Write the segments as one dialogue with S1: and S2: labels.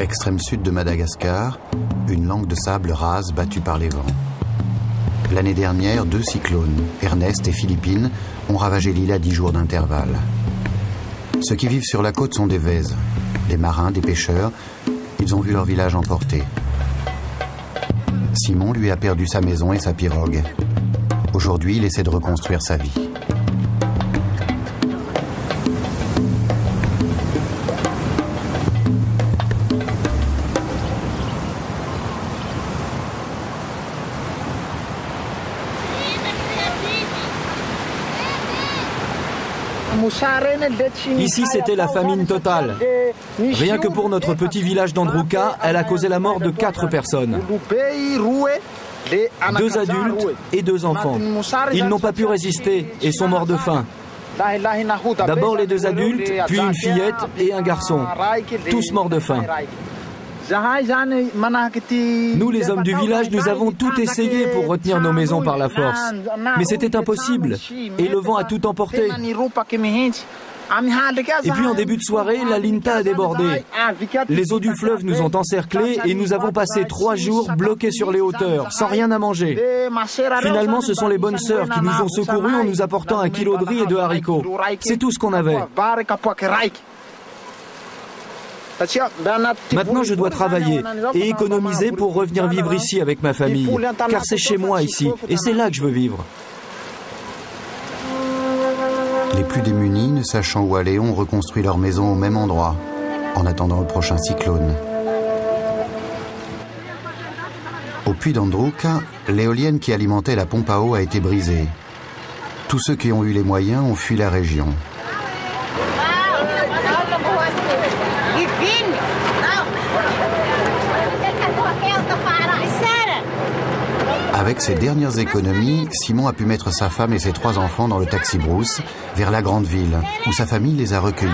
S1: Extrême sud de Madagascar, une langue de sable rase battue par les vents. L'année dernière, 2 cyclones, Ernest et Philippine, ont ravagé l'île à 10 jours d'intervalle. Ceux qui vivent sur la côte sont des Vèzes, des marins, des pêcheurs. Ils ont vu leur village emporté. Simon, lui, a perdu sa maison et sa pirogue. Aujourd'hui, il essaie de reconstruire sa vie.
S2: Ici, c'était la famine totale. Rien que pour notre petit village d'Androuka, elle a causé la mort de 4 personnes. 2 adultes et 2 enfants. Ils n'ont pas pu résister et sont morts de faim. D'abord les 2 adultes, puis une fillette et un garçon. Tous morts de faim. Nous, les hommes du village, nous avons tout essayé pour retenir nos maisons par la force. Mais c'était impossible. Et le vent a tout emporté. Et puis en début de soirée, la Linta a débordé. Les eaux du fleuve nous ont encerclés et nous avons passé 3 jours bloqués sur les hauteurs, sans rien à manger. Finalement, ce sont les bonnes sœurs qui nous ont secourus en nous apportant 1 kilo de riz et de haricots. C'est tout ce qu'on avait. Maintenant, je dois travailler et économiser pour revenir vivre ici avec ma famille. Car c'est chez moi ici, et c'est là que je veux vivre.
S1: Les plus démunis, ne sachant où aller, ont reconstruit leur maison au même endroit, en attendant le prochain cyclone. Au puits d'Androuka, l'éolienne qui alimentait la pompe à eau a été brisée. Tous ceux qui ont eu les moyens ont fui la région. Avec ses dernières économies, Simon a pu mettre sa femme et ses 3 enfants dans le taxi brousse vers la grande ville, où sa famille les a recueillis.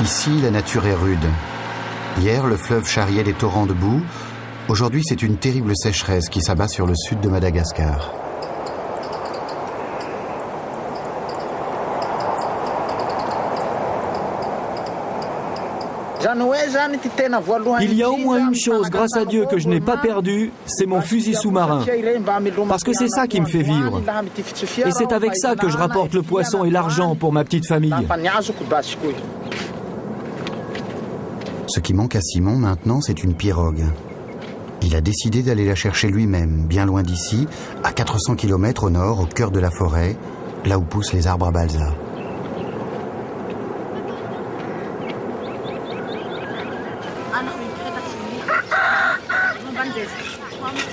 S1: Ici, la nature est rude. Hier, le fleuve charriait des torrents de boue. Aujourd'hui, c'est une terrible sécheresse qui s'abat sur le sud de Madagascar.
S2: Il y a au moins une chose, grâce à Dieu, que je n'ai pas perdue, c'est mon fusil sous-marin. Parce que c'est ça qui me fait vivre. Et c'est avec ça que je rapporte le poisson et l'argent pour ma petite famille.
S1: Ce qui manque à Simon maintenant, c'est une pirogue. Il a décidé d'aller la chercher lui-même, bien loin d'ici, à 400 km au nord, au cœur de la forêt, là où poussent les arbres à balsa.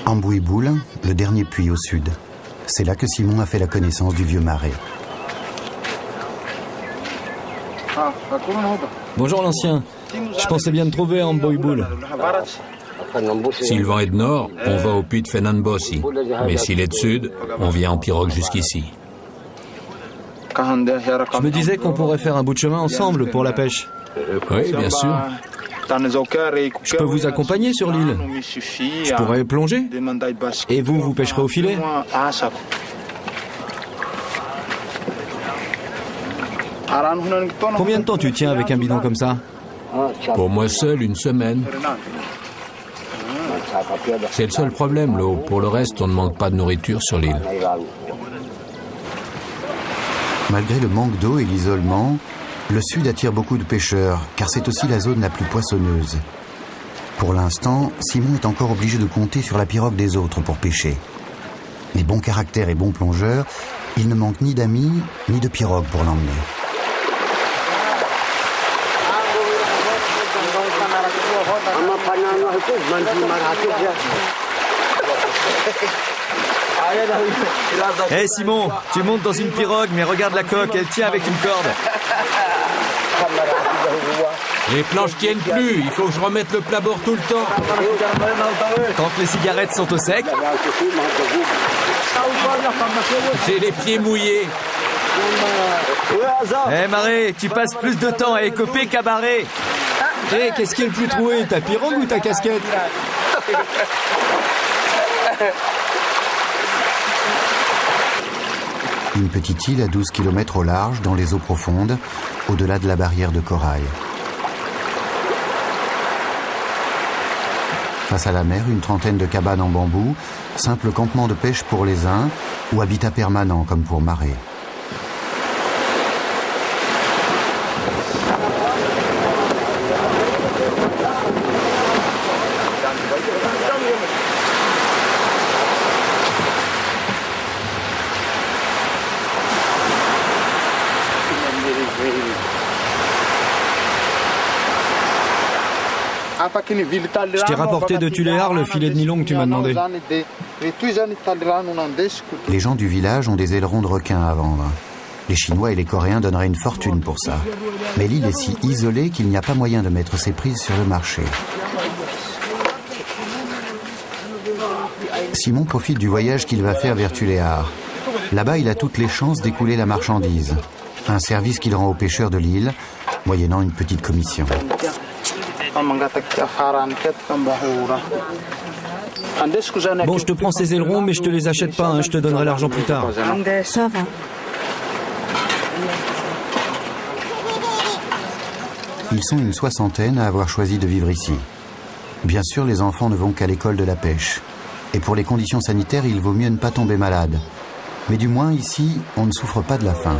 S1: Ambouiboul, le dernier puits au sud. C'est là que Simon a fait la connaissance du vieux marais.
S2: Bonjour l'ancien. Je pensais bien te trouver à Ambouiboul.
S3: Si le vent est de nord, on va au puits de Fenanbossi. Mais s'il est de sud, on vient en pirogue jusqu'ici.
S2: Je me disais qu'on pourrait faire un bout de chemin ensemble pour la pêche.
S3: Oui, bien sûr.
S2: Je peux vous accompagner sur l'île. Je pourrais plonger. Et vous, vous pêcherez au filet. Combien de temps tu tiens avec un bidon comme ça?
S3: Pour moi seul, 1 semaine. C'est le seul problème, l'eau. Pour le reste, on ne manque pas de nourriture sur l'île.
S1: Malgré le manque d'eau et l'isolement, le sud attire beaucoup de pêcheurs, car c'est aussi la zone la plus poissonneuse. Pour l'instant, Simon est encore obligé de compter sur la pirogue des autres pour pêcher. Mais bon caractère et bon plongeur, il ne manque ni d'amis, ni de pirogue pour l'emmener.
S2: Hé Simon, tu montes dans une pirogue, mais regarde la coque, elle tient avec une corde.
S3: Les planches tiennent plus, il faut que je remette le plat-bord tout le temps.
S2: Tant que les cigarettes sont au sec.
S3: J'ai les pieds mouillés.
S2: Hé Maré, tu passes plus de temps à écoper qu'à barrer. Hé, qu'est-ce qui est le plus troué, ta pirogue ou ta casquette?
S1: Une petite île à 12 km au large, dans les eaux profondes, au-delà de la barrière de corail. Face à la mer, une trentaine de cabanes en bambou, simple campement de pêche pour les uns, ou habitat permanent comme pour marée.
S2: Je t'ai rapporté de Tuléar le filet de nylon que tu m'as demandé.
S1: Les gens du village ont des ailerons de requin à vendre. Les Chinois et les Coréens donneraient une fortune pour ça. Mais l'île est si isolée qu'il n'y a pas moyen de mettre ses prises sur le marché. Simon profite du voyage qu'il va faire vers Tuléar. Là-bas, il a toutes les chances d'écouler la marchandise. Un service qu'il rend aux pêcheurs de l'île, moyennant une petite commission.
S2: Bon, je te prends ces ailerons, mais je te les achète pas, hein, je te donnerai l'argent plus tard.
S4: Ça va.
S1: Ils sont une soixantaine à avoir choisi de vivre ici. Bien sûr, les enfants ne vont qu'à l'école de la pêche. Et pour les conditions sanitaires, il vaut mieux ne pas tomber malade. Mais du moins, ici, on ne souffre pas de la faim.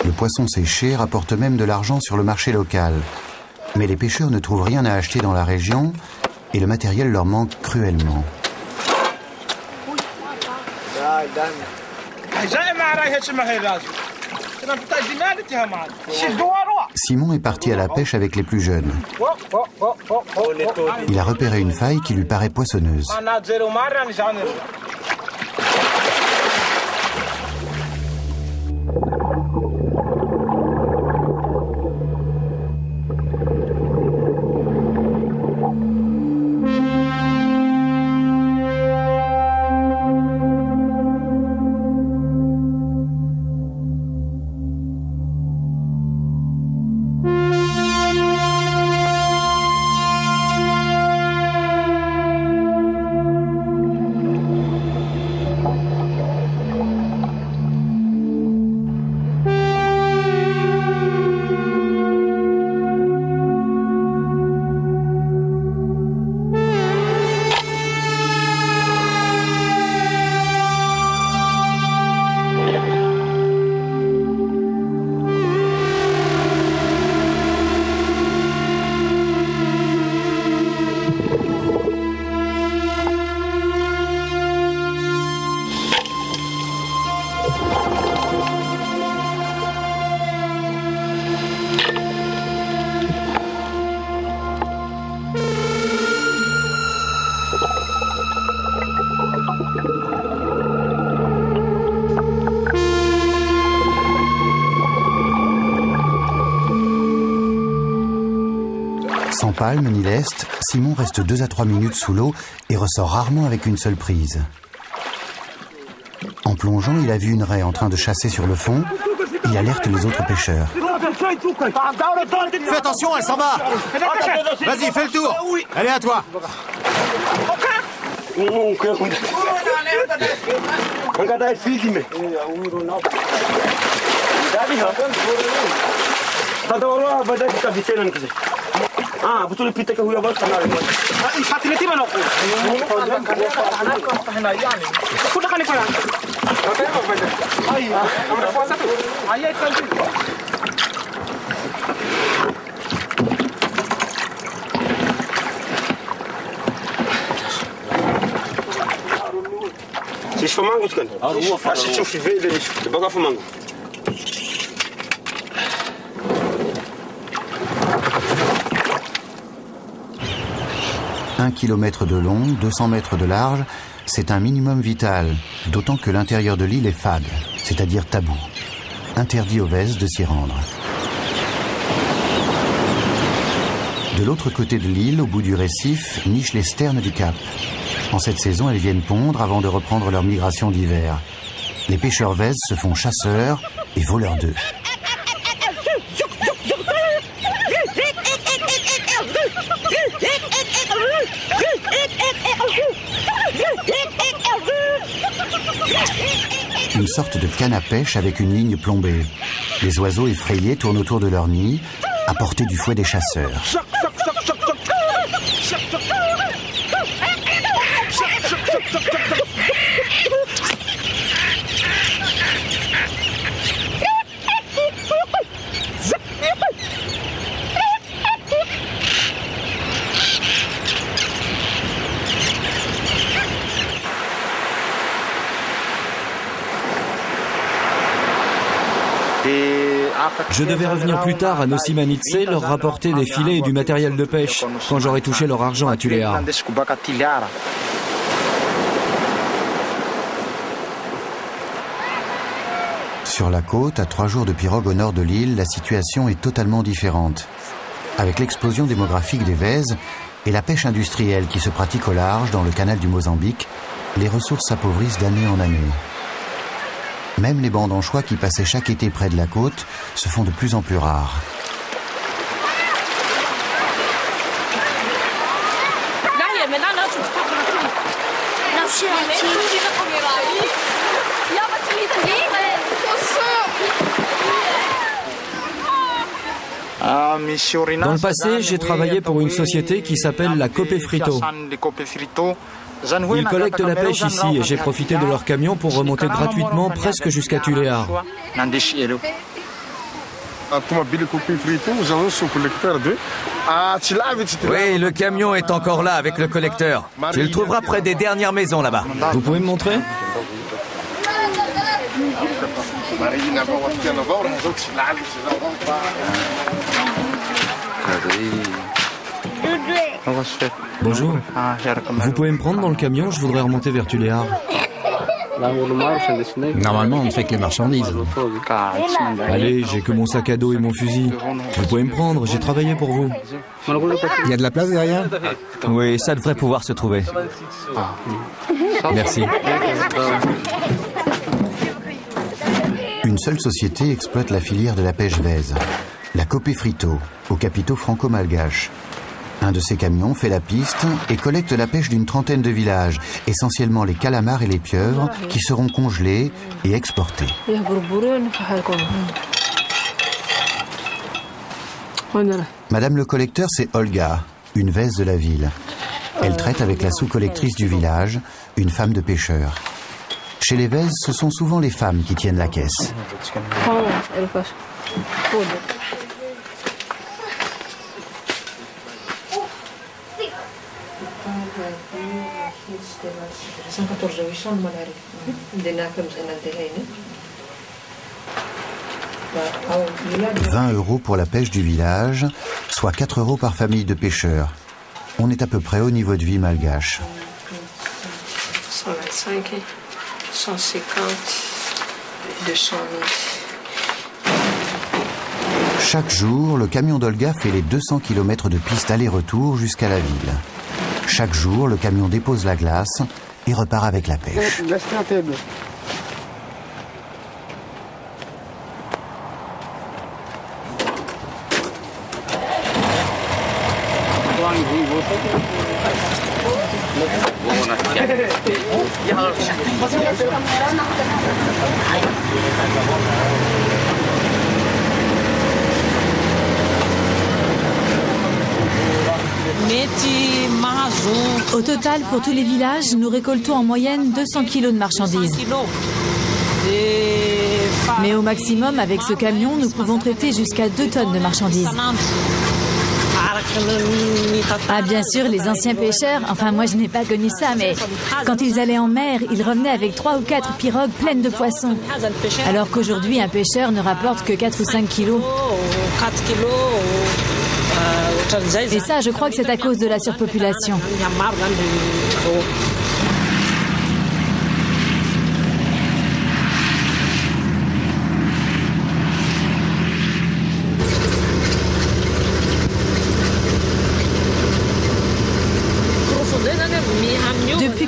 S1: Le poisson séché rapporte même de l'argent sur le marché local. Mais les pêcheurs ne trouvent rien à acheter dans la région et le matériel leur manque cruellement. Simon est parti à la pêche avec les plus jeunes. Il a repéré une faille qui lui paraît poissonneuse. Sans palme ni lest, Simon reste 2 à 3 minutes sous l'eau et ressort rarement avec une seule prise. En plongeant, il a vu une raie en train de chasser sur le fond. Il alerte les autres pêcheurs.
S5: Fais attention, elle s'en va. Vas-y, fais le tour. Elle est à toi.
S6: betul pita ke huya bal kana le fatility man ako kuda kani fara ay ay Si je fais mango, tu connais. Si tu fais le baga fais mango.
S1: Un kilomètre de long, 200 mètres de large, c'est un minimum vital, d'autant que l'intérieur de l'île est fade, c'est-à-dire tabou. Interdit aux Vèzes de s'y rendre. De l'autre côté de l'île, au bout du récif, nichent les sternes du Cap. En cette saison, elles viennent pondre avant de reprendre leur migration d'hiver. Les pêcheurs vèzes se font chasseurs et voleurs d'œufs. Une sorte de canne à pêche avec une ligne plombée. Les oiseaux effrayés tournent autour de leur nid, à portée du fouet des chasseurs.
S2: Je devais revenir plus tard à Nosimanitse, leur rapporter des filets et du matériel de pêche, quand j'aurai touché leur argent à Tuléar.
S1: Sur la côte, à 3 jours de pirogue au nord de l'île, la situation est totalement différente. Avec l'explosion démographique des Vèzes et la pêche industrielle qui se pratique au large dans le canal du Mozambique, les ressources s'appauvrissent d'année en année. Même les bandes anchois qui passaient chaque été près de la côte se font de plus en plus rares.
S2: Dans le passé, j'ai travaillé pour une société qui s'appelle la Copé Frito. Ils collectent la pêche ici et j'ai profité de leur camion pour remonter gratuitement presque jusqu'à Tuléar.
S4: Oui, le camion est encore là avec le collecteur. Tu le trouveras près des dernières maisons là-bas.
S2: Vous pouvez me montrer ? Bonjour. Vous pouvez me prendre dans le camion? Je voudrais remonter vers Tuléar.
S3: Normalement, on ne fait que les marchandises.
S2: Allez, j'ai que mon sac à dos et mon fusil. Vous pouvez me prendre, j'ai travaillé pour vous.
S4: Il y a de la place derrière? Oui, ça devrait pouvoir se trouver.
S2: Merci.
S1: Une seule société exploite la filière de la pêche vèze, la Copé Frito, aux capitaux franco-malgaches. Un de ces camions fait la piste et collecte la pêche d'une trentaine de villages, essentiellement les calamars et les pieuvres, qui seront congelés et exportés. Madame le collecteur, c'est Olga, une vèze de la ville. Elle traite avec la sous-collectrice du village, une femme de pêcheur. Chez les Vèzes, ce sont souvent les femmes qui tiennent la caisse. « 20 € pour la pêche du village, soit 4 € par famille de pêcheurs. On est à peu près au niveau de vie malgache. »
S7: 125, 150, 200 000.
S1: Chaque jour, le camion d'Olga fait les 200 km de piste aller-retour jusqu'à la ville. Chaque jour, le camion dépose la glace et repart avec la pêche.
S8: Au total, pour tous les villages, nous récoltons en moyenne 200 kilos de marchandises. Mais au maximum, avec ce camion, nous pouvons traiter jusqu'à 2 tonnes de marchandises. Ah, bien sûr, les anciens pêcheurs, enfin moi je n'ai pas connu ça, mais quand ils allaient en mer, ils revenaient avec 3 ou 4 pirogues pleines de poissons. Alors qu'aujourd'hui, un pêcheur ne rapporte que 4 ou 5 kilos. Et ça, je crois que c'est à cause de la surpopulation.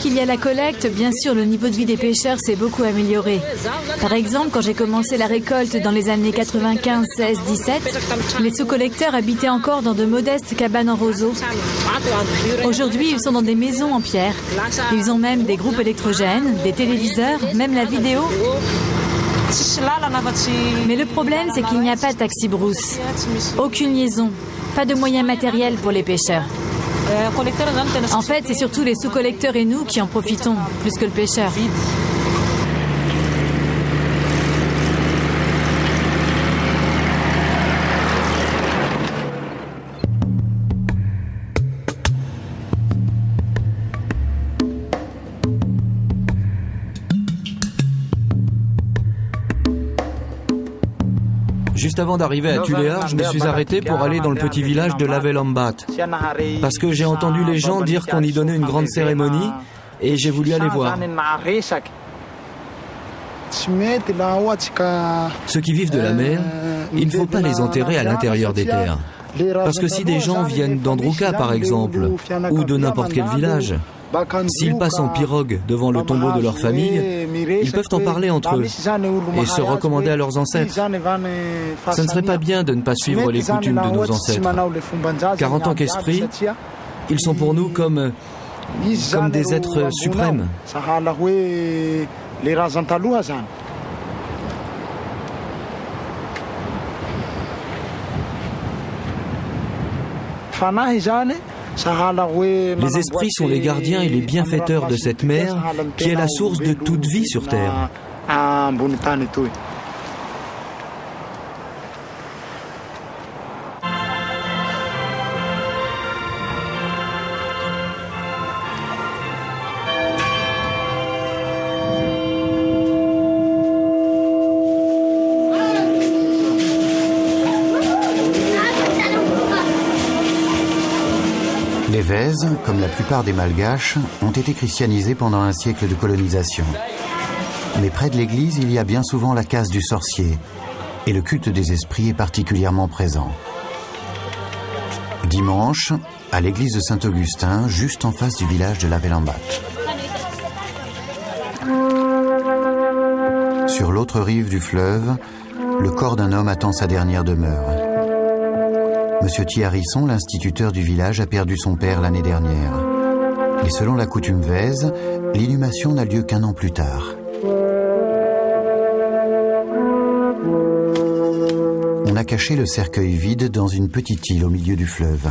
S8: qu'il y a la collecte, bien sûr, le niveau de vie des pêcheurs s'est beaucoup amélioré. Par exemple, quand j'ai commencé la récolte dans les années 95, 16, 17, les sous-collecteurs habitaient encore dans de modestes cabanes en roseau. Aujourd'hui, ils sont dans des maisons en pierre. Ils ont même des groupes électrogènes, des téléviseurs, même la vidéo. Mais le problème, c'est qu'il n'y a pas de taxi brousse. Aucune liaison. Pas de moyens matériels pour les pêcheurs. En fait, c'est surtout les sous-collecteurs et nous qui en profitons, plus que le pêcheur.
S2: Juste avant d'arriver à Tuléar, je me suis arrêté pour aller dans le petit village de Lavelambat. Parce que j'ai entendu les gens dire qu'on y donnait une grande cérémonie et j'ai voulu aller voir. Ceux qui vivent de la mer, il ne faut pas les enterrer à l'intérieur des terres. Parce que si des gens viennent d'Androuka, par exemple, ou de n'importe quel village, s'ils passent en pirogue devant le tombeau de leur famille, ils peuvent en parler entre eux et se recommander à leurs ancêtres. Ça ne serait pas bien de ne pas suivre les coutumes de nos ancêtres, car en tant qu'esprit, ils sont pour nous comme des êtres suprêmes. Les esprits sont les gardiens et les bienfaiteurs de cette mer qui est la source de toute vie sur Terre.
S1: Les Vèzes, comme la plupart des Malgaches, ont été christianisés pendant un siècle de colonisation. Mais près de l'église, il y a bien souvent la case du sorcier, et le culte des esprits est particulièrement présent. Dimanche, à l'église de Saint-Augustin, juste en face du village de Lavelambat. Sur l'autre rive du fleuve, le corps d'un homme attend sa dernière demeure. Monsieur Thiarisson, l'instituteur du village, a perdu son père l'année dernière. Et selon la coutume vèze, l'inhumation n'a lieu qu'un an plus tard. On a caché le cercueil vide dans une petite île au milieu du fleuve.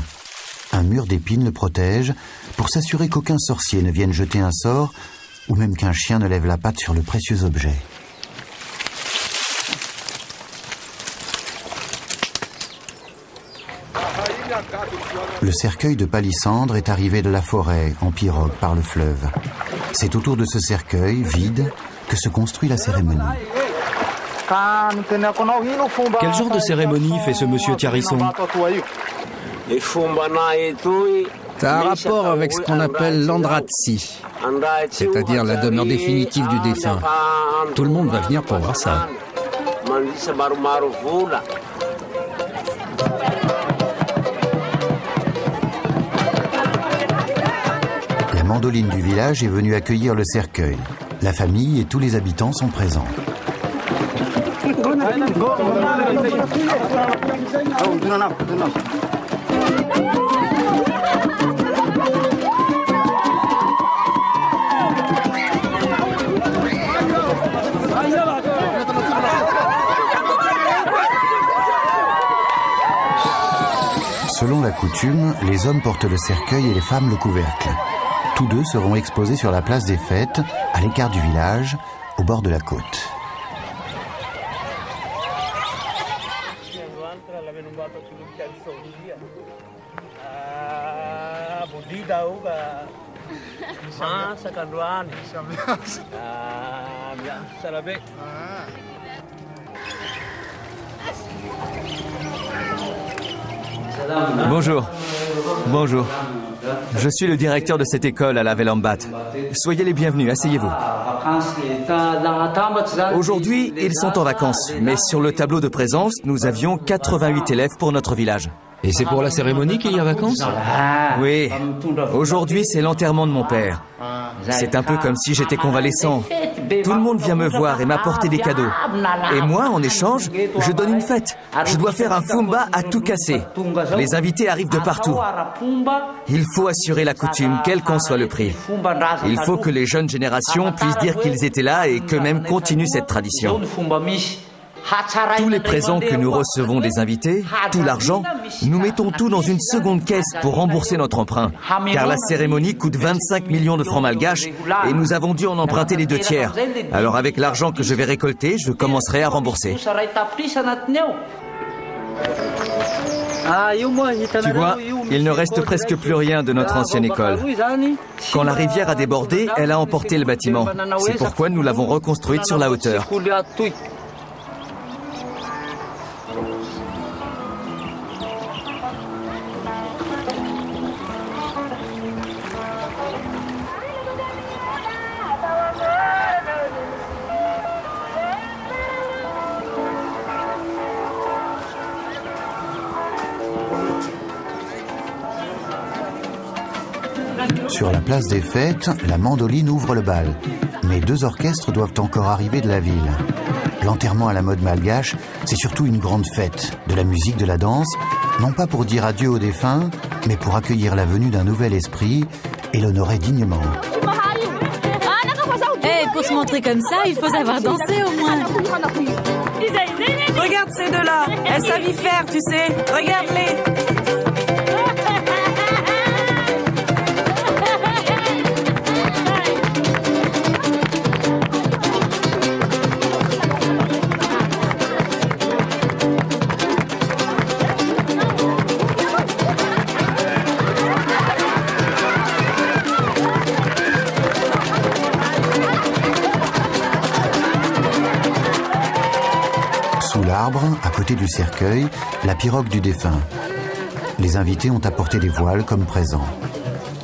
S1: Un mur d'épines le protège pour s'assurer qu'aucun sorcier ne vienne jeter un sort ou même qu'un chien ne lève la patte sur le précieux objet. Le cercueil de palissandre est arrivé de la forêt, en pirogue, par le fleuve. C'est autour de ce cercueil, vide, que se construit la cérémonie.
S2: Quel genre de cérémonie fait ce monsieur Thiarisson?
S9: Ça a un rapport avec ce qu'on appelle l'Andratsi, c'est-à-dire la demeure définitive du défunt. Tout le monde va venir pour voir ça.
S1: La mandoline du village est venue accueillir le cercueil. La famille et tous les habitants sont présents. Selon la coutume, les hommes portent le cercueil et les femmes le couvercle. Tous deux seront exposés sur la place des fêtes, à l'écart du village, au bord de la côte.
S4: Bonjour. Bonjour. Je suis le directeur de cette école à Lavelambat. Soyez les bienvenus, asseyez-vous. Aujourd'hui, ils sont en vacances, mais sur le tableau de présence, nous avions 88 élèves pour notre village.
S2: Et c'est pour la cérémonie qu'il y a vacances?
S4: Oui. Aujourd'hui, c'est l'enterrement de mon père. C'est un peu comme si j'étais convalescent. Tout le monde vient me voir et m'apporter des cadeaux. Et moi, en échange, je donne une fête. Je dois faire un fumba à tout casser. Les invités arrivent de partout. Il faut assurer la coutume, quel qu'en soit le prix. Il faut que les jeunes générations puissent dire qu'ils étaient là et qu'eux-mêmes continuent cette tradition. Tous les présents que nous recevons des invités, tout l'argent, nous mettons tout dans une seconde caisse pour rembourser notre emprunt. Car la cérémonie coûte 25 millions de francs malgaches et nous avons dû en emprunter les 2/3. Alors avec l'argent que je vais récolter, je commencerai à rembourser. Tu vois, il ne reste presque plus rien de notre ancienne école. Quand la rivière a débordé, elle a emporté le bâtiment. C'est pourquoi nous l'avons reconstruite sur la hauteur.
S1: Sur la place des fêtes, la mandoline ouvre le bal. Mais 2 orchestres doivent encore arriver de la ville. L'enterrement à la mode malgache, c'est surtout une grande fête. De la musique, de la danse, non pas pour dire adieu aux défunts, mais pour accueillir la venue d'un nouvel esprit et l'honorer dignement.
S8: Pour se montrer comme ça, il faut savoir danser au moins.
S10: Regarde ces deux-là, elles savent y faire, tu sais. Regarde-les.
S1: À côté du cercueil, la pirogue du défunt. Les invités ont apporté des voiles comme présent.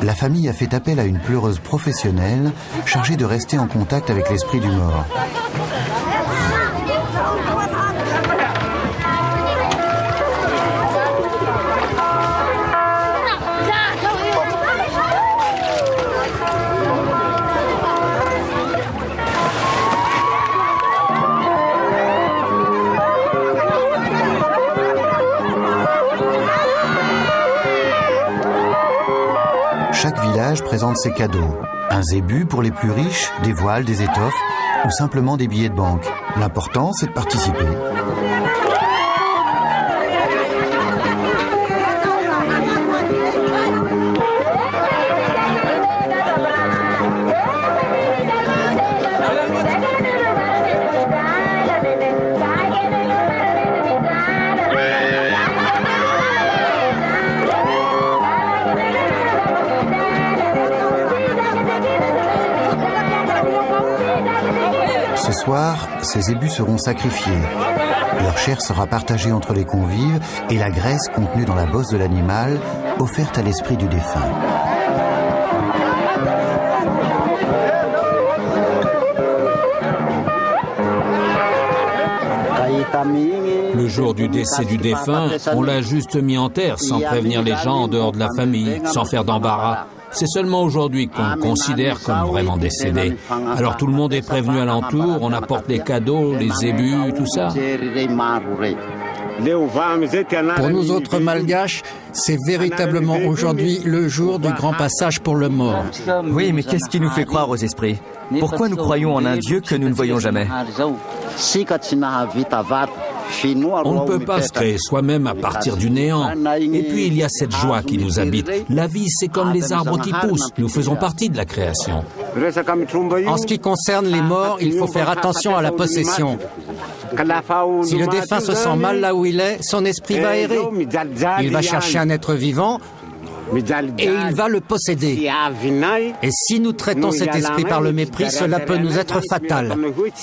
S1: La famille a fait appel à une pleureuse professionnelle chargée de rester en contact avec l'esprit du mort. Chaque village présente ses cadeaux. Un zébu pour les plus riches, des voiles, des étoffes ou simplement des billets de banque. L'important, c'est de participer. Ce soir, ces zébus seront sacrifiés. Leur chair sera partagée entre les convives et la graisse contenue dans la bosse de l'animal offerte à l'esprit du défunt.
S3: Le jour du décès du défunt, on l'a juste mis en terre sans prévenir les gens en dehors de la famille, sans faire d'embarras. C'est seulement aujourd'hui qu'on le considère comme vraiment décédé. Alors tout le monde est prévenu alentour, on apporte les cadeaux, les zébus, tout ça.
S9: Pour nous autres malgaches, c'est véritablement aujourd'hui le jour du grand passage pour le mort.
S4: Oui, mais qu'est-ce qui nous fait croire aux esprits? Pourquoi nous croyons en un Dieu que nous ne voyons jamais?
S3: On ne peut pas se créer soi-même à partir du néant. Et puis il y a cette joie qui nous habite. La vie, c'est comme les arbres qui poussent. Nous faisons partie de la création.
S9: En ce qui concerne les morts, il faut faire attention à la possession. Si le défunt se sent mal là où il est, son esprit va errer. Il va chercher un être vivant et il va le posséder. Et si nous traitons cet esprit par le mépris, cela peut nous être fatal.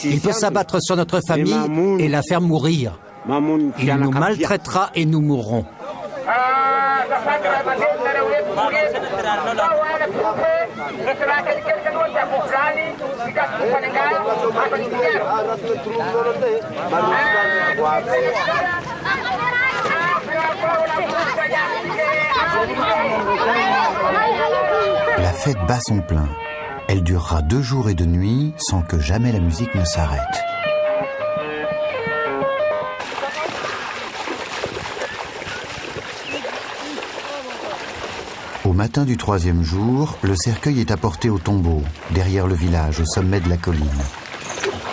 S9: Il peut s'abattre sur notre famille et la faire mourir. Il nous maltraitera et nous mourrons.
S1: La fête bat son plein. Elle durera 2 jours et 2 nuits sans que jamais la musique ne s'arrête. Au matin du 3e jour, le cercueil est apporté au tombeau, derrière le village, au sommet de la colline.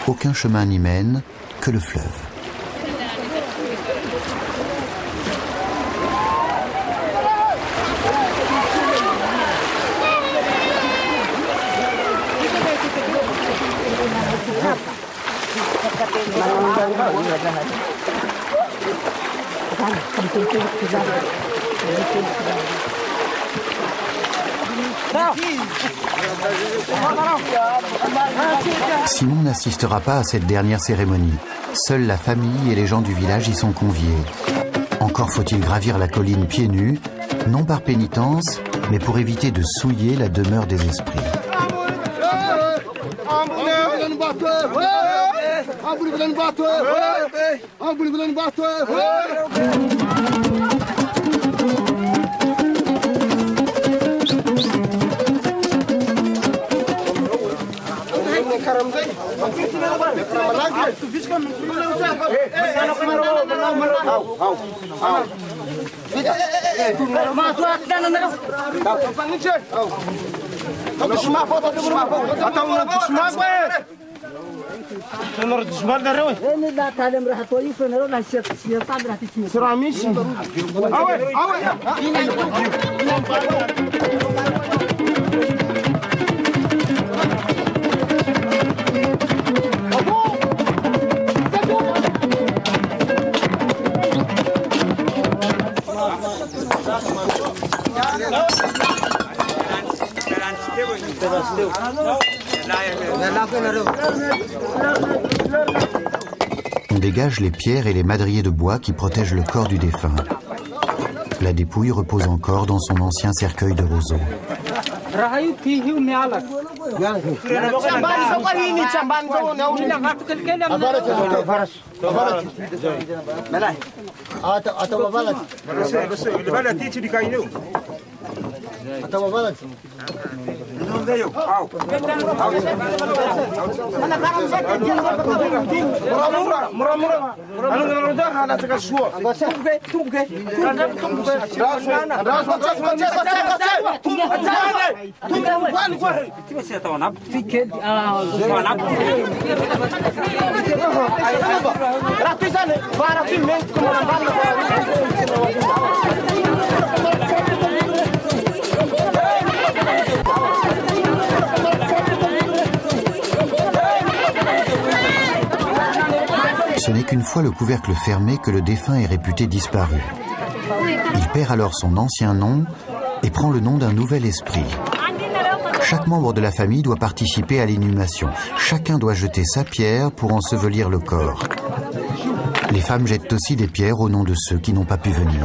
S1: Aucun chemin n'y mène, que le fleuve. Simon n'assistera pas à cette dernière cérémonie. Seule la famille et les gens du village y sont conviés. Encore faut-il gravir la colline pieds nus, non par pénitence, mais pour éviter de souiller la demeure des esprits. On dégage les pierres et les madriers de bois qui protègent le corps du défunt. La dépouille repose encore dans son ancien cercueil de roseaux. Ce n'est qu'une fois le couvercle fermé que le défunt est réputé disparu. Il perd alors son ancien nom et prend le nom d'un nouvel esprit. Chaque membre de la famille doit participer à l'inhumation. Chacun doit jeter sa pierre pour ensevelir le corps. Les femmes jettent aussi des pierres au nom de ceux qui n'ont pas pu venir.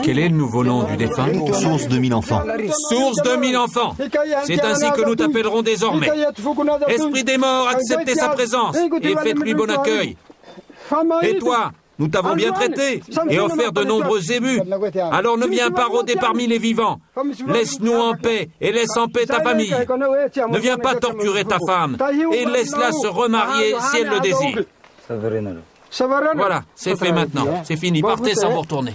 S3: Quel est le nouveau nom du défunt?
S1: Source de 1000 enfants.
S3: Source de 1000 enfants. C'est ainsi que nous t'appellerons désormais. Esprit des morts, acceptez sa présence et faites-lui bon accueil. Et toi, nous t'avons bien traité et offert de nombreux ébus. Alors ne viens pas rôder parmi les vivants. Laisse-nous en paix et laisse en paix ta famille. Ne viens pas torturer ta femme et laisse-la se remarier si elle le désire. Voilà, c'est fait maintenant. C'est fini. Partez sans vous retourner.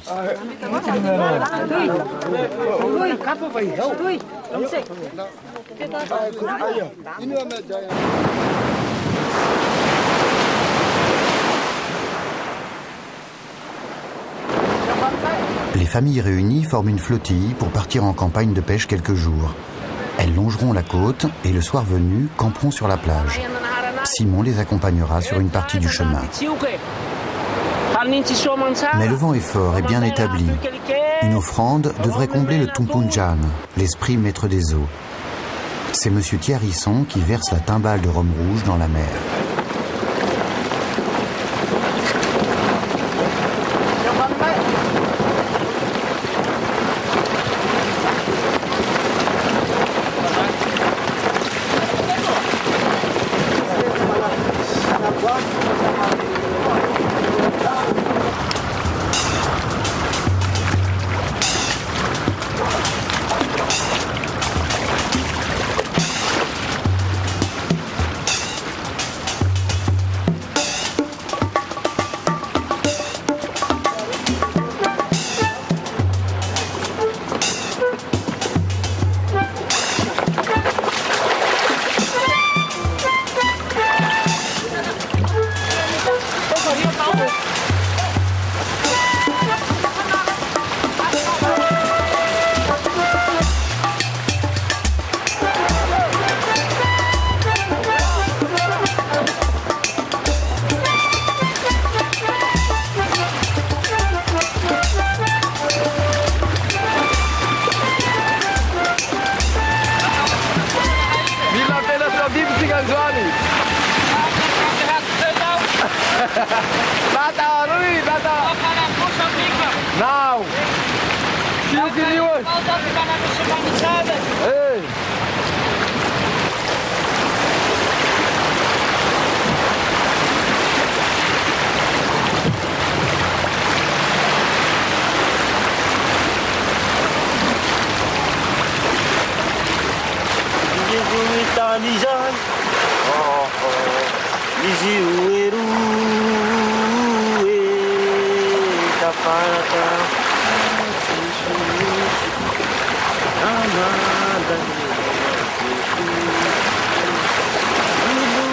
S1: Les familles réunies forment une flottille pour partir en campagne de pêche quelques jours. Elles longeront la côte et le soir venu, camperont sur la plage. Simon les accompagnera sur une partie du chemin. Mais le vent est fort et bien établi. Une offrande devrait combler le Tumpunjan, l'esprit maître des eaux. C'est M. Thierrisson qui verse la timbale de rhum rouge dans la mer.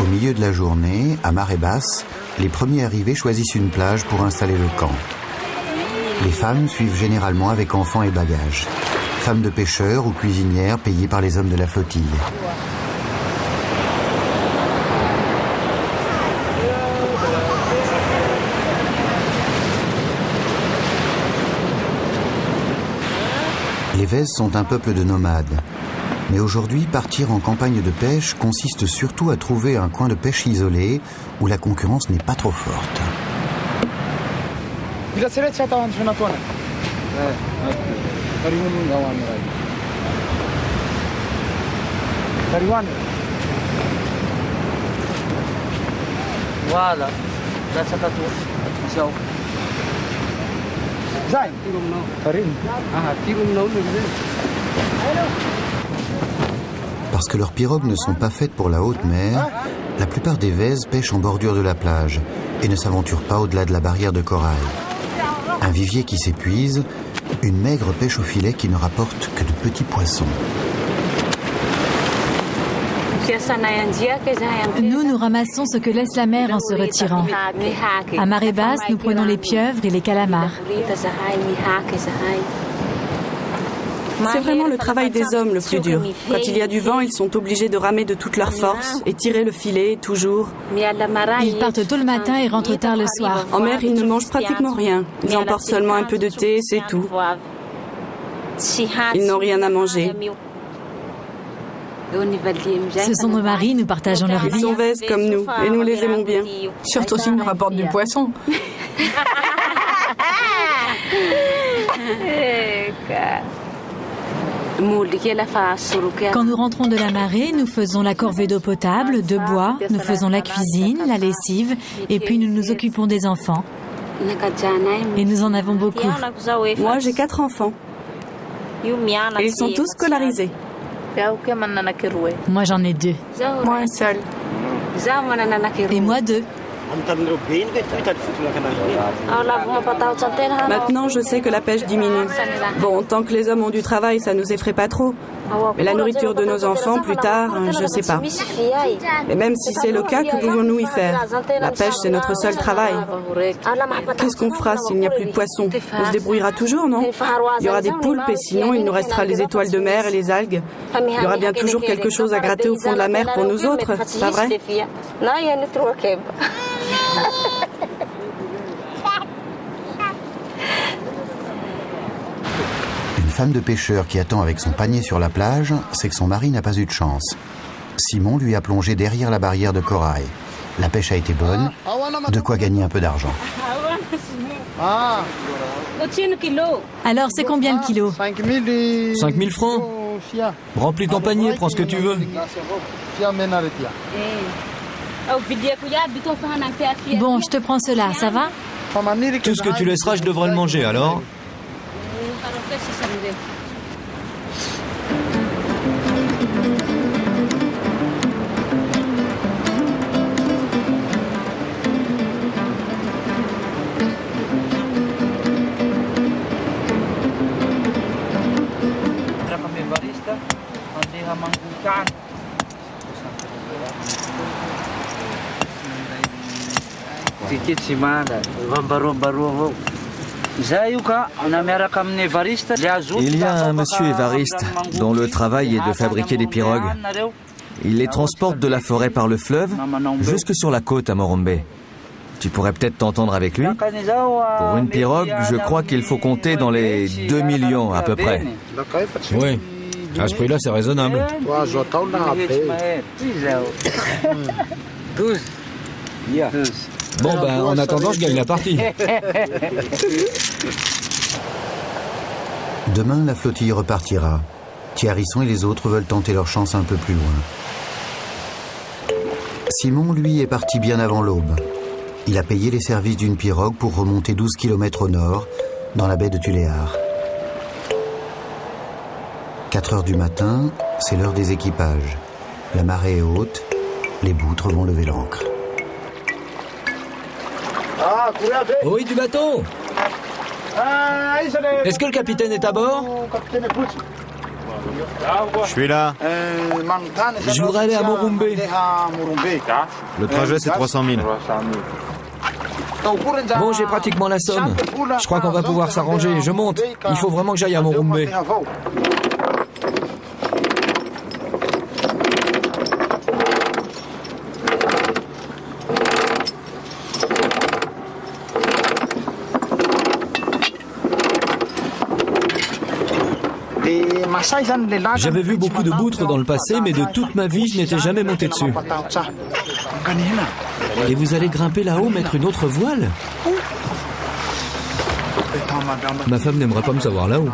S1: Au milieu de la journée, à marée basse, les premiers arrivés choisissent une plage pour installer le camp. Les femmes suivent généralement avec enfants et bagages. Femmes de pêcheurs ou cuisinières payées par les hommes de la flottille. Les Vèzes sont un peuple de nomades. Mais aujourd'hui, partir en campagne de pêche consiste surtout à trouver un coin de pêche isolé où la concurrence n'est pas trop forte.
S6: Voilà.
S1: Parce que leurs pirogues ne sont pas faites pour la haute mer, la plupart des Vèzes pêchent en bordure de la plage et ne s'aventurent pas au-delà de la barrière de corail. Un vivier qui s'épuise, une maigre pêche au filet qui ne rapporte que de petits poissons.
S8: Nous ramassons ce que laisse la mer en se retirant. À marée basse, nous prenons les pieuvres et les calamars.
S10: C'est vraiment le travail des hommes le plus dur. Quand il y a du vent, ils sont obligés de ramer de toute leur force et tirer le filet toujours.
S8: Ils partent tôt le matin et rentrent tard le soir.
S10: En mer, ils ne mangent pratiquement rien. Ils emportent seulement un peu de thé, c'est tout. Ils n'ont rien à manger.
S8: Ce sont nos maris, nous partageons leur vie.
S10: Ils sont Vèzes comme nous et nous les aimons bien.
S11: Surtout s'ils nous rapportent du poisson.
S8: Quand nous rentrons de la marée, nous faisons la corvée d'eau potable, de bois, nous faisons la cuisine, la lessive, et puis nous nous occupons des enfants. Et nous en avons beaucoup.
S10: Moi, j'ai 4 enfants. Et ils sont tous scolarisés.
S8: Moi, j'en ai 2.
S11: Moi, seule.
S8: Et moi, 2.
S10: Maintenant, je sais que la pêche diminue. Bon, tant que les hommes ont du travail, ça nous effraie pas trop. Mais la nourriture de nos enfants, plus tard, je sais pas. Mais même si c'est le cas, que pouvons-nous y faire? La pêche, c'est notre seul travail. Qu'est-ce qu'on fera s'il n'y a plus de poissons? On se débrouillera toujours, non? Il y aura des poulpes et sinon, il nous restera les étoiles de mer et les algues. Il y aura bien toujours quelque chose à gratter au fond de la mer pour nous autres, pas vrai?
S1: Une femme de pêcheur qui attend avec son panier sur la plage, c'est que son mari n'a pas eu de chance. Simon lui a plongé derrière la barrière de corail. La pêche a été bonne, de quoi gagner un peu d'argent.
S8: Alors, c'est combien le kilo?
S2: 5000 francs. Remplis ton panier, prends ce que tu veux.
S8: Bon, je te prends cela, ça va?
S2: Tout ce que tu laisseras, je devrais le manger, alors?
S4: Il y a un monsieur Évariste dont le travail est de fabriquer des pirogues. Il les transporte de la forêt par le fleuve jusque sur la côte à Morombe. Tu pourrais peut-être t'entendre avec lui. Pour une pirogue, je crois qu'il faut compter dans les 2 millions à peu près.
S2: Oui, à ce prix-là, c'est raisonnable. Bon, ben, en attendant, je gagne la partie.
S1: Demain, la flottille repartira. Thierrisson et les autres veulent tenter leur chance un peu plus loin. Simon, lui, est parti bien avant l'aube. Il a payé les services d'une pirogue pour remonter 12 km au nord, dans la baie de Tuléar. 4 heures du matin, c'est l'heure des équipages. La marée est haute, les boutres vont lever l'ancre.
S2: Oui, du bateau. Est-ce que le capitaine est à bord?
S5: Je suis là.
S2: Je voudrais aller à Morumbe.
S5: Le trajet, c'est 300 000.
S2: Bon, j'ai pratiquement la somme. Je crois qu'on va pouvoir s'arranger. Je monte. Il faut vraiment que j'aille à Morumbe. J'avais vu beaucoup de boutres dans le passé, mais de toute ma vie, je n'étais jamais monté dessus. Et vous allez grimper là-haut, mettre une autre voile? Ma femme n'aimerait pas me savoir là-haut.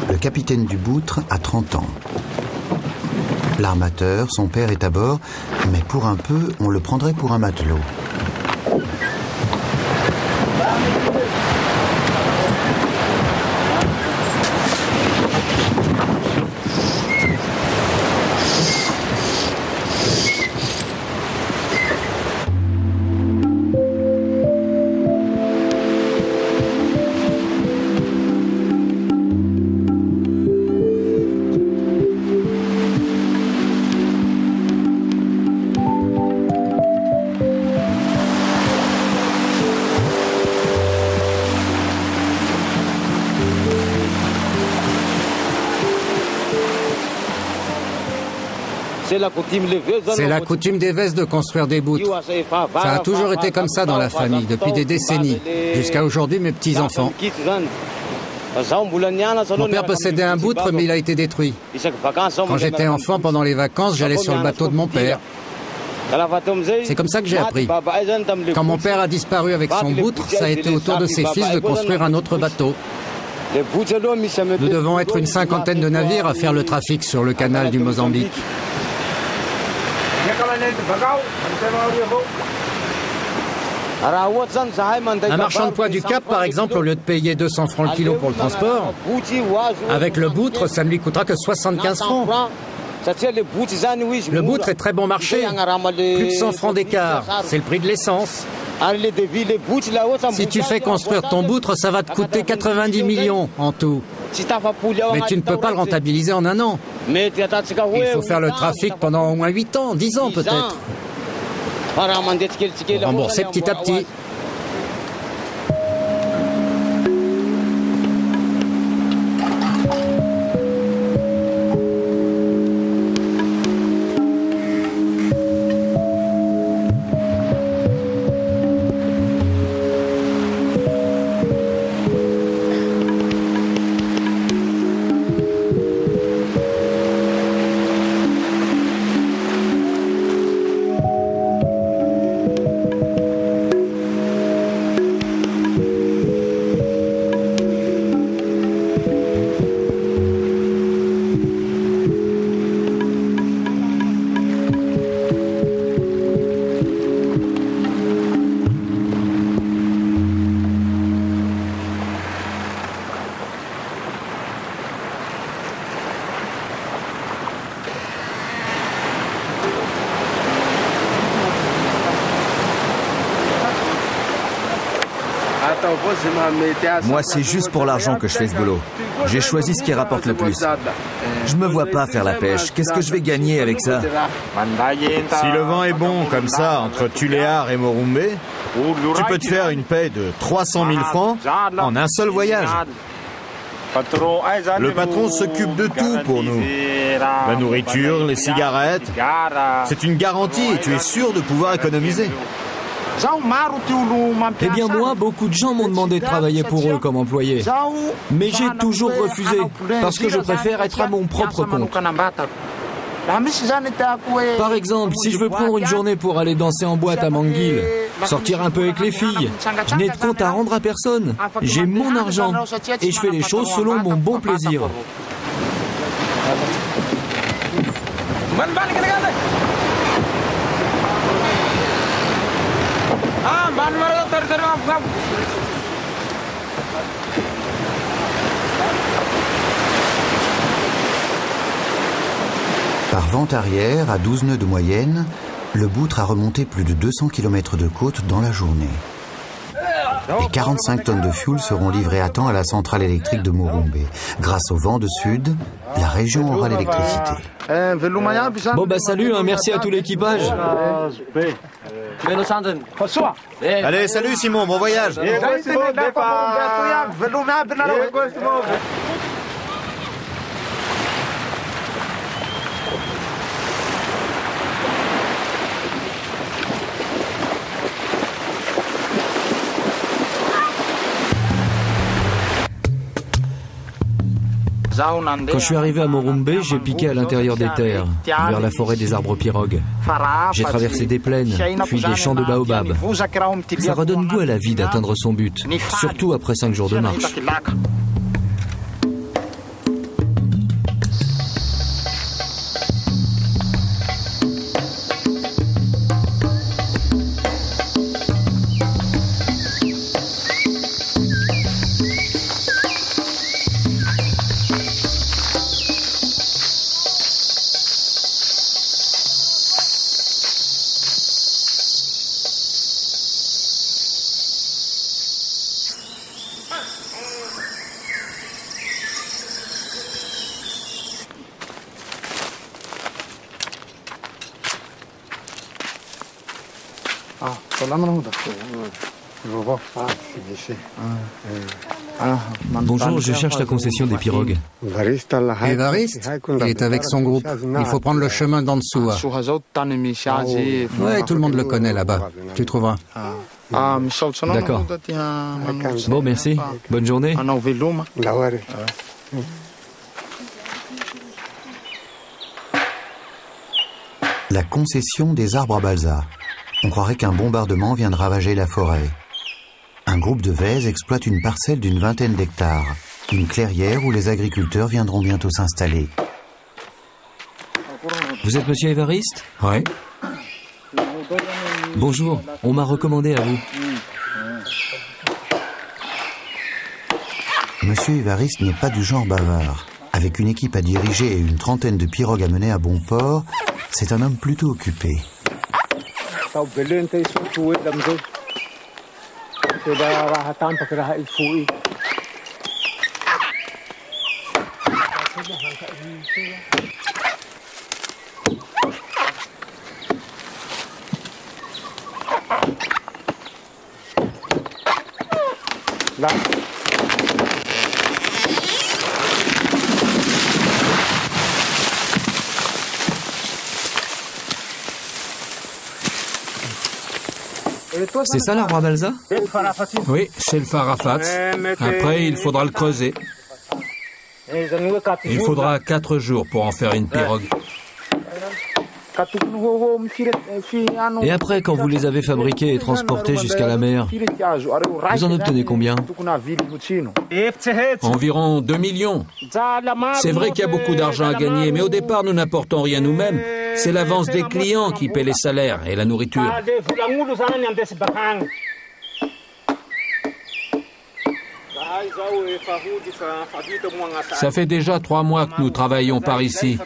S1: Le capitaine du Boutre a 30 ans. L'armateur, son père, est à bord, mais pour un peu, on le prendrait pour un matelot.
S9: C'est la coutume des Vestes de construire des boutres. Ça a toujours été comme ça dans la famille, depuis des décennies, jusqu'à aujourd'hui mes petits-enfants. Mon père possédait un boutre, mais il a été détruit. Quand j'étais enfant, pendant les vacances, j'allais sur le bateau de mon père. C'est comme ça que j'ai appris. Quand mon père a disparu avec son boutre, ça a été au tour de ses fils de construire un autre bateau. Nous devons être une cinquantaine de navires à faire le trafic sur le canal du Mozambique. Un marchand de poids du Cap, par exemple, au lieu de payer 200 francs le kilo pour le transport, avec le boutre, ça ne lui coûtera que 75 francs. Le boutre est très bon marché, plus de 100 francs d'écart, c'est le prix de l'essence. Si tu fais construire ton boutre, ça va te coûter 90 millions en tout. Mais tu ne peux pas le rentabiliser en un an. Il faut faire le trafic pendant au moins 8 ans, 10 ans peut-être. Pour rembourser petit à petit.
S4: Moi, c'est juste pour l'argent que je fais ce boulot. J'ai choisi ce qui rapporte le plus. Je me vois pas faire la pêche. Qu'est-ce que je vais gagner avec ça?
S12: Si le vent est bon comme ça entre Tuléar et Morumbe, tu peux te faire une paie de 300 000 francs en un seul voyage. Le patron s'occupe de tout pour nous. La nourriture, les cigarettes. C'est une garantie et tu es sûr de pouvoir économiser.
S2: Eh bien moi, beaucoup de gens m'ont demandé de travailler pour eux comme employé. Mais j'ai toujours refusé, parce que je préfère être à mon propre compte. Par exemple, si je veux prendre une journée pour aller danser en boîte à Manguil, sortir un peu avec les filles, je n'ai de compte à rendre à personne. J'ai mon argent et je fais les choses selon mon bon plaisir.
S1: Par vent arrière, à 12 nœuds de moyenne, le Boutre a remonté plus de 200 km de côte dans la journée. Et 45 tonnes de fioul seront livrées à temps à la centrale électrique de Morumbe. Grâce au vent de sud, la région aura l'électricité.
S2: Bon bah salut, hein, merci à tout l'équipage.
S12: Allez, salut Simon, bon voyage.
S2: Quand je suis arrivé à Morumbe, j'ai piqué à l'intérieur des terres, vers la forêt des arbres pirogues. J'ai traversé des plaines, puis des champs de baobab. Ça redonne goût à la vie d'atteindre son but, surtout après 5 jours de marche. Bonjour, je cherche la concession des pirogues.
S9: Évariste, il est avec son groupe. Il faut prendre le chemin d'en dessous. Ouais, tout le monde le connaît là-bas. Tu trouveras.
S2: D'accord. Bon, merci. Bonne journée.
S1: La concession des arbres à balsa. On croirait qu'un bombardement vient de ravager la forêt. Un groupe de Vèze exploite une parcelle d'une vingtaine d'hectares, une clairière où les agriculteurs viendront bientôt s'installer.
S2: Vous êtes monsieur Évariste?
S3: Oui.
S2: Bonjour, on m'a recommandé à vous.
S1: Monsieur Évariste n'est pas du genre bavard. Avec une équipe à diriger et une trentaine de pirogues à mener à bon port, c'est un homme plutôt occupé.
S2: C'est ça l'arbre à balsa?
S3: Oui, c'est le Farafat. Après, il faudra le creuser. Il faudra 4 jours pour en faire une pirogue.
S2: Et après, quand vous les avez fabriqués et transportés jusqu'à la mer, vous en obtenez combien?
S3: Environ 2 millions. C'est vrai qu'il y a beaucoup d'argent à gagner, mais au départ, nous n'apportons rien nous-mêmes. C'est l'avance des clients qui paie les salaires et la nourriture. Ça fait déjà 3 mois que nous travaillons par ici.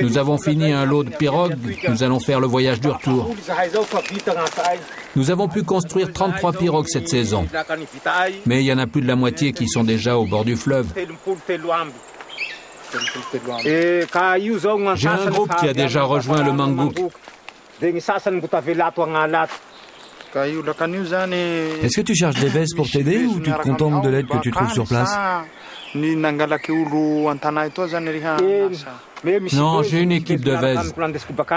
S3: Nous avons fini un lot de pirogues, nous allons faire le voyage du retour. Nous avons pu construire 33 pirogues cette saison. Mais il y en a plus de la moitié qui sont déjà au bord du fleuve. J'ai un groupe qui a déjà rejoint le Mangouk.
S2: Est-ce que tu cherches des vestes pour t'aider ou tu te contentes de l'aide que tu trouves sur place?
S3: Non, j'ai une équipe de Vèze.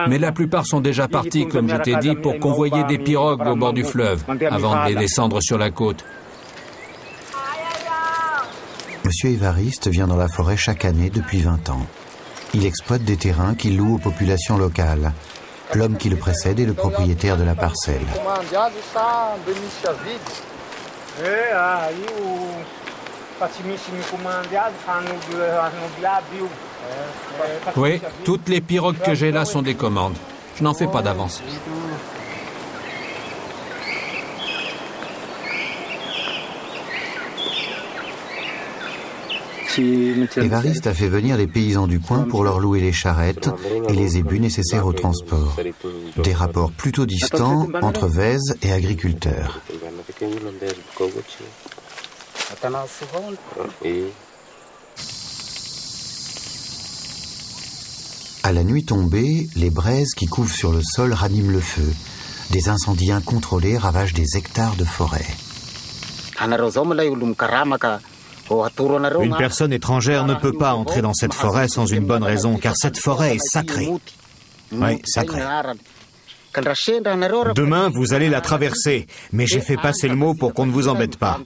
S3: Mais la plupart sont déjà partis, comme je t'ai dit, pour convoyer des pirogues au bord du fleuve, avant de les descendre sur la côte.
S1: Monsieur Évariste vient dans la forêt chaque année depuis 20 ans. Il exploite des terrains qu'il loue aux populations locales. L'homme qui le précède est le propriétaire de la parcelle.
S3: Oui, toutes les pirogues que j'ai là sont des commandes. Je n'en fais pas d'avance.
S1: Évariste a fait venir les paysans du coin pour leur louer les charrettes et les ébus nécessaires au transport. Des rapports plutôt distants entre Vèze et agriculteurs. À la nuit tombée, les braises qui couvent sur le sol raniment le feu. Des incendies incontrôlés ravagent des hectares de forêt.
S12: Une personne étrangère ne peut pas entrer dans cette forêt sans une bonne raison, car cette forêt est sacrée. Oui, sacrée. Demain, vous allez la traverser, mais j'ai fait passer le mot pour qu'on ne vous embête pas.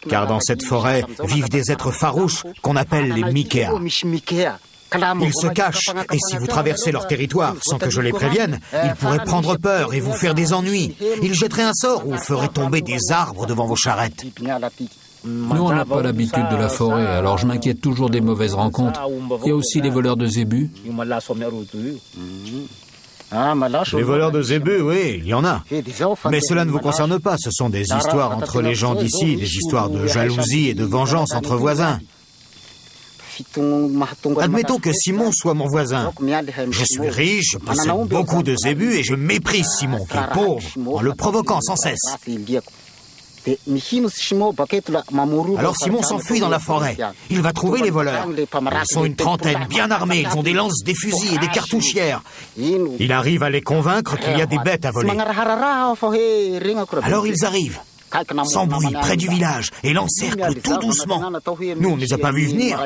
S12: Car dans cette forêt vivent des êtres farouches qu'on appelle les Mikéas. Ils se cachent, et si vous traversez leur territoire sans que je les prévienne, ils pourraient prendre peur et vous faire des ennuis. Ils jetteraient un sort ou feraient tomber des arbres devant vos charrettes.
S3: Nous, on n'a pas l'habitude de la forêt, alors je m'inquiète toujours des mauvaises rencontres. Il y a aussi les voleurs de zébus.
S12: Les voleurs de zébus, oui, il y en a. Mais cela ne vous concerne pas, ce sont des histoires entre les gens d'ici, des histoires de jalousie et de vengeance entre voisins. Admettons que Simon soit mon voisin. Je suis riche, je possède beaucoup de zébus et je méprise Simon, qui est pauvre, en le provoquant sans cesse. Alors Simon s'enfuit dans la forêt. Il va trouver les voleurs. Ils sont une trentaine, bien armés. Ils ont des lances, des fusils et des cartouchières. Il arrive à les convaincre qu'il y a des bêtes à voler. Alors ils arrivent, sans bruit, près du village, et l'encerclent tout doucement. Nous, on ne les a pas vus venir.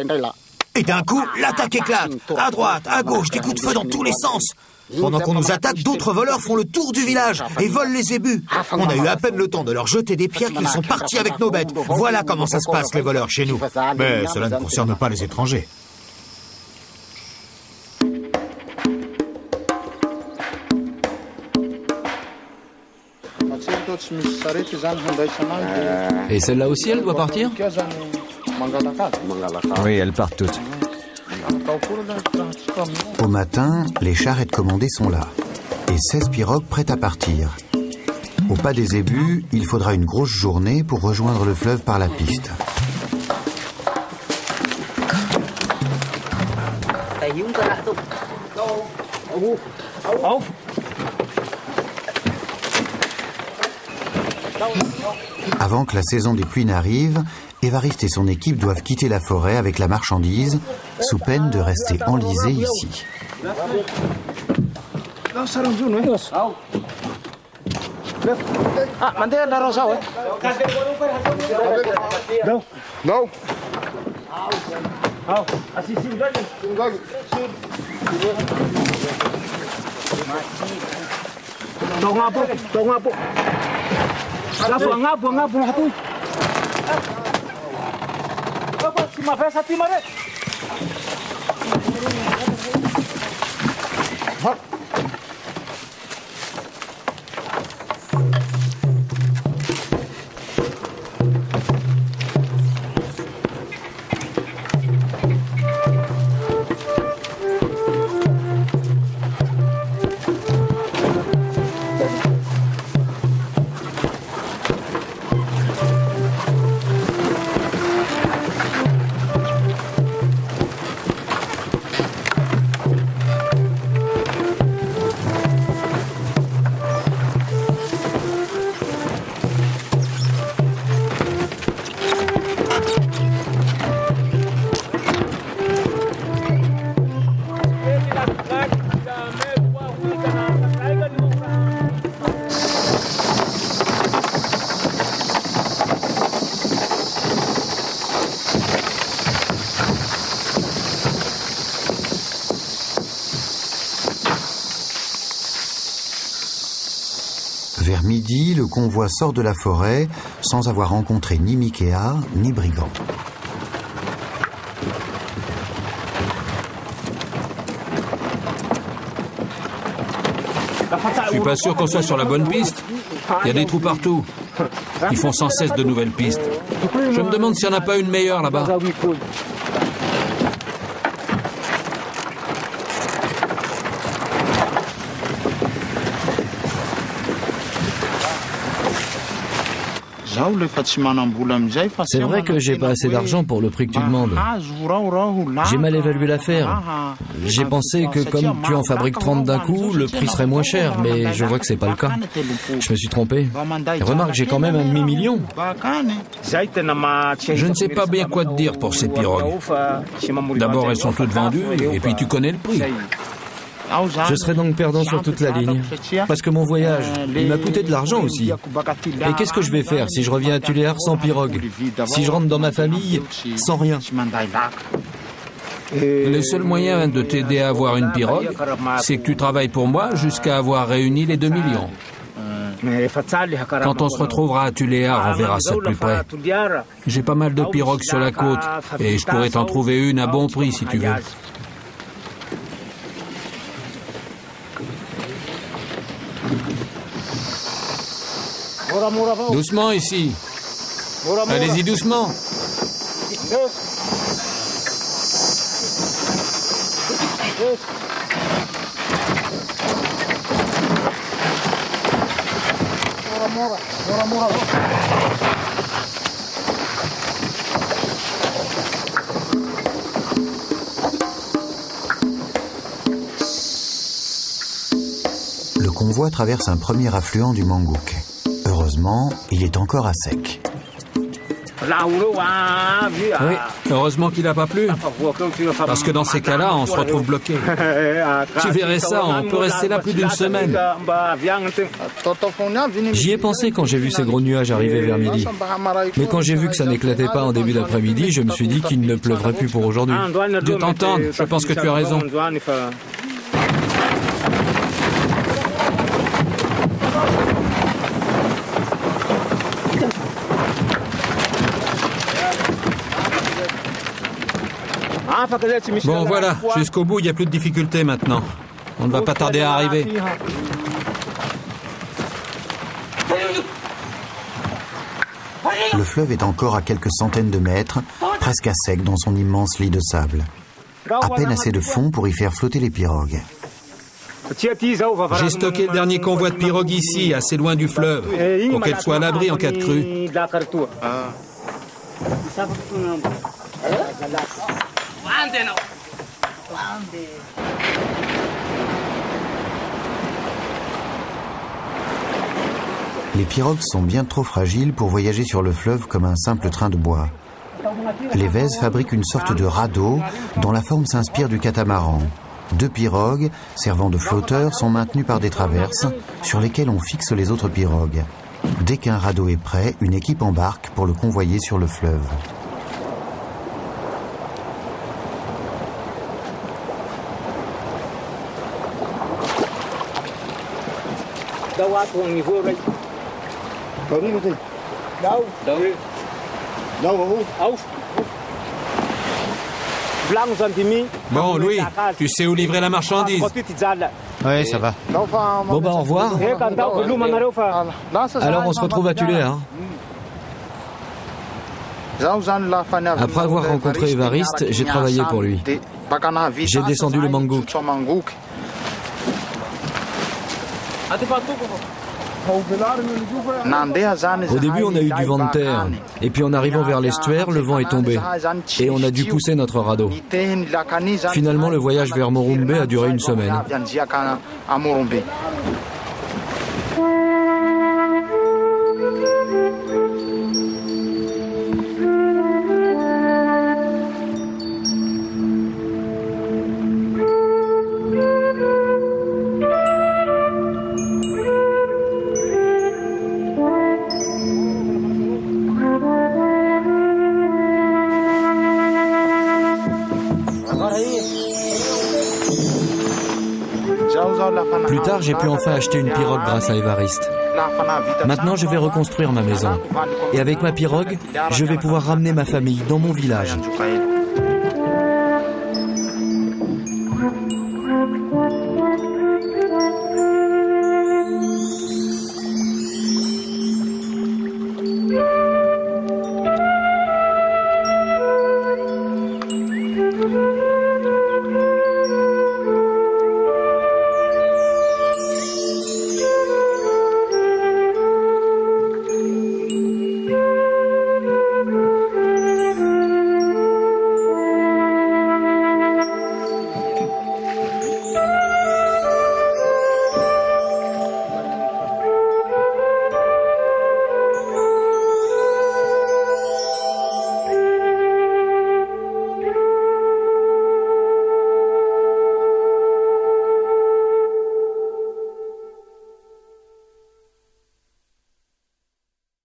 S12: Et d'un coup, l'attaque éclate. À droite, à gauche, des coups de feu dans tous les sens. Pendant qu'on nous attaque, d'autres voleurs font le tour du village et volent les ébus. On a eu à peine le temps de leur jeter des pierres qu'ils sont partis avec nos bêtes. Voilà comment ça se passe, les voleurs, chez nous. Mais cela ne concerne pas les étrangers.
S2: Et celle-là aussi, elle doit partir?
S4: Oui, elles partent toutes.
S1: Au matin, les charrettes commandées sont là, et 16 pirogues prêtes à partir. Au pas des ébus, il faudra une grosse journée pour rejoindre le fleuve par la piste. Avant que la saison des pluies n'arrive, Évariste et son équipe doivent quitter la forêt avec la marchandise, sous peine de rester enlisés ici. midi, le convoi sort de la forêt sans avoir rencontré ni Mikéa ni brigands.
S3: Je suis pas sûr qu'on soit sur la bonne piste. Il y a des trous partout. Ils font sans cesse de nouvelles pistes. Je me demande s'il n'y en a pas une meilleure là-bas.
S2: C'est vrai que j'ai pas assez d'argent pour le prix que tu demandes. J'ai mal évalué l'affaire. J'ai pensé que comme tu en fabriques 30 d'un coup, le prix serait moins cher, mais je vois que c'est pas le cas. Je me suis trompé. Remarque, j'ai quand même un demi-million.
S3: Je ne sais pas bien quoi te dire pour ces pirogues. D'abord, elles sont toutes vendues, et puis tu connais le prix.
S2: Je serai donc perdant sur toute la ligne. Parce que mon voyage, il m'a coûté de l'argent aussi. Et qu'est-ce que je vais faire si je reviens à Tuléar sans pirogue? Si je rentre dans ma famille sans rien?
S3: Le seul moyen de t'aider à avoir une pirogue, c'est que tu travailles pour moi jusqu'à avoir réuni les 2 millions. Quand on se retrouvera à Tuléar, on verra ça de plus près. J'ai pas mal de pirogues sur la côte, et je pourrais t'en trouver une à bon prix si tu veux. Doucement ici. Allez-y doucement.
S1: Le convoi traverse un premier affluent du Mangouk. Heureusement, il est encore à sec.
S3: Oui, heureusement qu'il n'a pas plu. Parce que dans ces cas-là, on se retrouve bloqué. Tu verrais ça, on peut rester là plus d'une semaine.
S2: J'y ai pensé quand j'ai vu ces gros nuages arriver vers midi. Mais quand j'ai vu que ça n'éclatait pas en début d'après-midi, je me suis dit qu'il ne pleuvrait plus pour aujourd'hui.
S3: Dieu t'entende, je pense que tu as raison. Bon voilà, jusqu'au bout, il n'y a plus de difficultés maintenant. On ne va pas tarder à arriver.
S1: Le fleuve est encore à quelques centaines de mètres, presque à sec dans son immense lit de sable. À peine assez de fond pour y faire flotter les pirogues.
S3: J'ai stocké le dernier convoi de pirogues ici, assez loin du fleuve, pour qu'elles soient à l'abri en cas de crue.
S1: Les pirogues sont bien trop fragiles pour voyager sur le fleuve comme un simple train de bois. Les Vèzes fabriquent une sorte de radeau dont la forme s'inspire du catamaran. 2 pirogues, servant de flotteurs, sont maintenues par des traverses sur lesquelles on fixe les autres pirogues. Dès qu'un radeau est prêt, une équipe embarque pour le convoyer sur le fleuve.
S3: Bon, Louis, tu sais où livrer la marchandise?
S12: Oui, ça va.
S2: Bon bah au revoir. Alors on se retrouve à Tuléar. Après avoir rencontré Évariste, j'ai travaillé pour lui. J'ai descendu le Mangouk. Au début, on a eu du vent de terre. Et puis en arrivant vers l'estuaire, le vent est tombé. Et on a dû pousser notre radeau. Finalement, le voyage vers Morumbe a duré une semaine. Plus tard, j'ai pu enfin acheter une pirogue grâce à Évariste. Maintenant, je vais reconstruire ma maison. Et avec ma pirogue, je vais pouvoir ramener ma famille dans mon village.